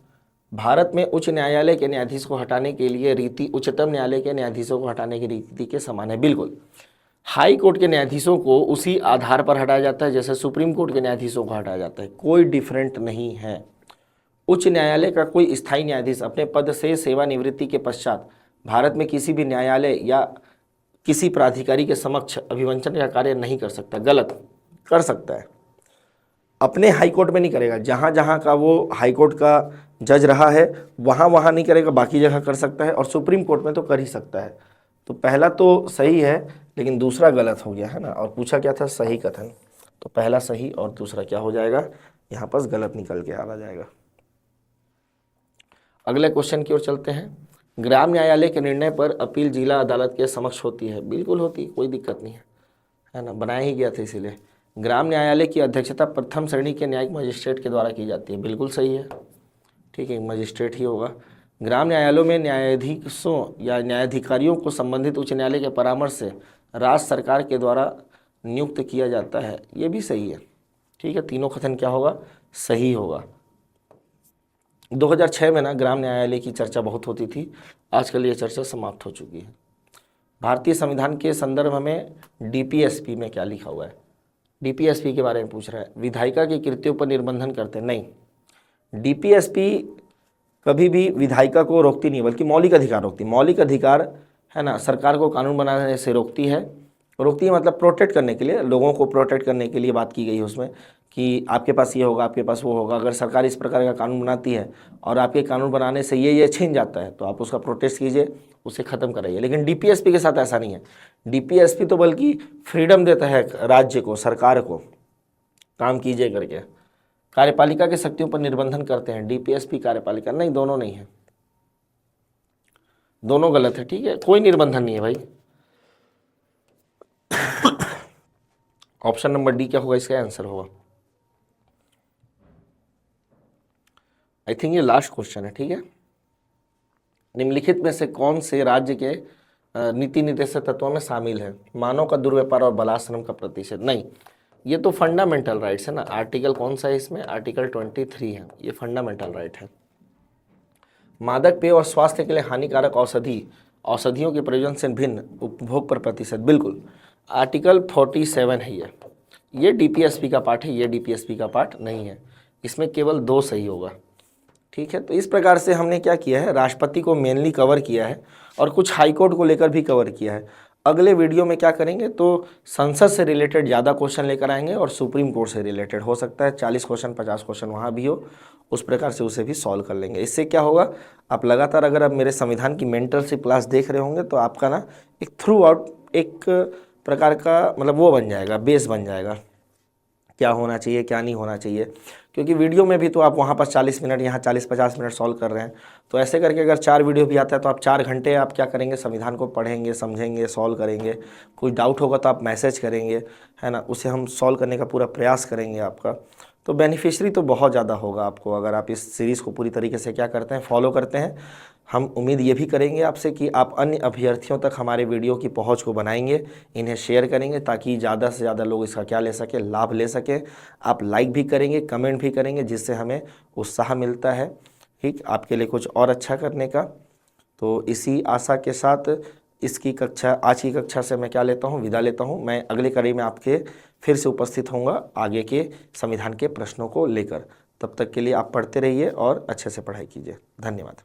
भारत में उच्च न्यायालय के न्यायाधीश को हटाने के लिए रीति उच्चतम न्यायालय के न्यायाधीशों को हटाने की रीति के समान है, बिल्कुल। हाई कोर्ट के न्यायाधीशों को उसी आधार पर हटाया जाता है जैसे सुप्रीम कोर्ट के न्यायाधीशों को हटाया जाता है, कोई डिफरेंट नहीं है। उच्च न्यायालय का कोई स्थायी न्यायाधीश अपने पद से सेवानिवृत्ति के पश्चात भारत में किसी भी न्यायालय या किसी प्राधिकारी के समक्ष अभिवंचन का कार्य नहीं कर सकता। गलत, कर सकता है, अपने हाई कोर्ट में नहीं करेगा। जहाँ जहाँ का वो हाई कोर्ट का जज रहा है वहाँ नहीं करेगा, बाकी जगह कर सकता है। और सुप्रीम कोर्ट में तो कर ही सकता है। तो पहला तो सही है, लेकिन दूसरा गलत हो गया, है ना। और पूछा क्या था, सही कथन। तो पहला सही और दूसरा क्या हो जाएगा, यहाँ पर गलत निकल के आ जाएगा। अगले क्वेश्चन की ओर चलते हैं। ग्राम न्यायालय के निर्णय पर अपील जिला अदालत के समक्ष होती है, बिल्कुल होती, कोई दिक्कत नहीं है ना, बनाया ही गया था इसीलिए। ग्राम न्यायालय की अध्यक्षता प्रथम श्रेणी के न्यायिक मजिस्ट्रेट के द्वारा की जाती है, बिल्कुल सही है, ठीक है, मजिस्ट्रेट ही होगा। ग्राम न्यायालयों में न्यायाधीशों या न्यायाधिकारियों को संबंधित उच्च न्यायालय के परामर्श से राज्य सरकार के द्वारा नियुक्त किया जाता है, ये भी सही है, ठीक है। तीनों कथन क्या होगा, सही होगा। 2006 में ना ग्राम न्यायालय की चर्चा बहुत होती थी, आजकल ये चर्चा समाप्त हो चुकी है। भारतीय संविधान के संदर्भ में डीपीएसपी में क्या लिखा हुआ है, डीपीएसपी के बारे में पूछ रहा है। विधायिका की कृत्यों पर निर्बंधन करते नहीं, डीपीएसपी कभी भी विधायिका को रोकती नहीं, बल्कि मौलिक अधिकार रोकती। मौलिक अधिकार, है ना, सरकार को कानून बनाने से रोकती है मतलब प्रोटेक्ट करने के लिए, लोगों को प्रोटेक्ट करने के लिए बात की गई है उसमें कि आपके पास ये होगा, आपके पास वो होगा। अगर सरकार इस प्रकार का कानून बनाती है और आपके कानून बनाने से ये छीन जाता है, तो आप उसका प्रोटेस्ट कीजिए, उसे ख़त्म कराइए। लेकिन डीपीएसपी के साथ ऐसा नहीं है। डीपीएसपी तो बल्कि फ्रीडम देता है राज्य को, सरकार को, काम कीजिए करके। कार्यपालिका की शक्तियों पर निर्बंधन करते हैं, डीपीएसपी कार्यपालिका नहीं, दोनों नहीं है, दोनों गलत है, ठीक है, कोई निर्बंधन नहीं है भाई। ऑप्शन नंबर डी क्या होगा इसका आंसर होगा। आई थिंक ये लास्ट क्वेश्चन है, ठीक है। निम्नलिखित में से कौन से राज्य के नीति निर्देशक तत्वों में शामिल है? मानव का दुर्व्यापार और बलाश्रम का प्रतिषेध। नहीं, ये तो फंडामेंटल राइट्स है ना। आर्टिकल कौन सा है इसमें? आर्टिकल 23 है, ये फंडामेंटल राइट है। मादक पेय और स्वास्थ्य के लिए हानिकारक औषधियों के प्रयोजन से भिन्न उपभोग पर प्रतिशत, बिल्कुल आर्टिकल 47 है ये डीपीएसपी का पार्ट है, ये डीपीएसपी का पार्ट नहीं है। इसमें केवल 2 सही होगा, ठीक है। तो इस प्रकार से हमने क्या किया है, राष्ट्रपति को मेनली कवर किया है और कुछ हाईकोर्ट को लेकर भी कवर किया है। अगले वीडियो में क्या करेंगे तो संसद से रिलेटेड ज़्यादा क्वेश्चन लेकर आएंगे और सुप्रीम कोर्ट से रिलेटेड, हो सकता है 40 क्वेश्चन 50 क्वेश्चन वहाँ भी हो, उस प्रकार से उसे भी सॉल्व कर लेंगे। इससे क्या होगा, आप लगातार अगर आप मेरे संविधान की मेंटरशिप क्लास देख रहे होंगे तो आपका ना एक थ्रू आउट एक प्रकार का मतलब वो बन जाएगा, बेस बन जाएगा, क्या होना चाहिए क्या नहीं होना चाहिए। क्योंकि वीडियो में भी तो आप वहाँ पर 40 मिनट, यहाँ 40-50 मिनट सॉल्व कर रहे हैं, तो ऐसे करके अगर 4 वीडियो भी आता है तो आप 4 घंटे आप क्या करेंगे, संविधान को पढ़ेंगे, समझेंगे, सॉल्व करेंगे। कोई डाउट होगा तो आप मैसेज करेंगे, है ना, उसे हम सॉल्व करने का पूरा प्रयास करेंगे आपका। तो बेनिफिशियरी तो बहुत ज़्यादा होगा आपको अगर आप इस सीरीज़ को पूरी तरीके से क्या करते हैं, फॉलो करते हैं। हम उम्मीद ये भी करेंगे आपसे कि आप अन्य अभ्यर्थियों तक हमारे वीडियो की पहुंच को बनाएंगे, इन्हें शेयर करेंगे ताकि ज़्यादा से ज़्यादा लोग इसका क्या ले सके, लाभ ले सकें। आप लाइक भी करेंगे, कमेंट भी करेंगे, जिससे हमें उत्साह मिलता है, ठीक, आपके लिए कुछ और अच्छा करने का। तो इसी आशा के साथ आज की कक्षा से मैं क्या लेता हूँ, विदा लेता हूँ। मैं अगले कड़ी में आपके फिर से उपस्थित होऊंगा आगे के संविधान के प्रश्नों को लेकर। तब तक के लिए आप पढ़ते रहिए और अच्छे से पढ़ाई कीजिए। धन्यवाद।